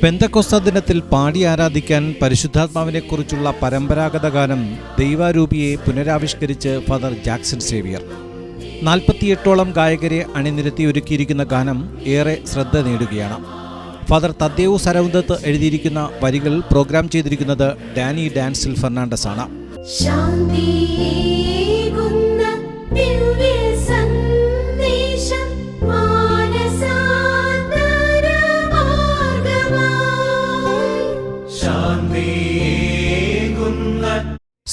പെന്തക്കോസ്ത ദിനത്തിൽ പാടി ആരാധിക്കാൻ പരിശുദ്ധാത്മാവിനെക്കുറിച്ചുള്ള പരമ്പരാഗത ഗാനം ദൈവാരൂപിയെ പുനരാവിഷ്കരിച്ച് ഫാദർ ജാക്സൺ സേവിയർ. 48ഓളം ഗായകരെ അണിനിരത്തി ഒരുക്കിയിരിക്കുന്ന ഗാനം ഏറെ ശ്രദ്ധ നേടുകയാണ്. ഫാദർ തദ്ദേവൂസ് അരവിന്ദത്ത് എഴുതിയിരിക്കുന്ന വരികൾ പ്രോഗ്രാം ചെയ്തിരിക്കുന്നത് ഡാനി ഡാൻസിൽ ഫെർണാണ്ടസ് ആണ്.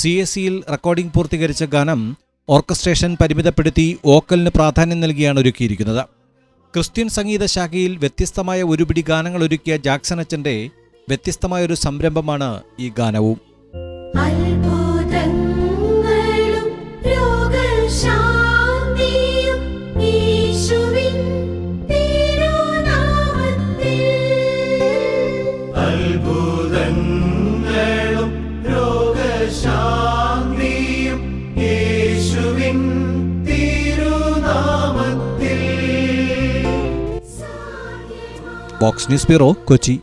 CSCയിൽ റെക്കോർഡിംഗ് പൂർത്തീകരിച്ച ഗാനം ഓർക്കസ്ട്രേഷൻ പരിമിതപ്പെടുത്തി വോക്കലിന് പ്രാധാന്യം നൽകിയാണ് ഒരുക്കിയിരിക്കുന്നത്. ക്രിസ്ത്യൻ സംഗീത ശാഖയിൽ വ്യത്യസ്തമായ ഒരുപിടി ഗാനങ്ങൾ ഒരുക്കിയ ജാക്സൺ അച്ഛൻ്റെ വ്യത്യസ്തമായൊരു സംരംഭമാണ് ഈ ഗാനവും. Box news bureau, Kochi.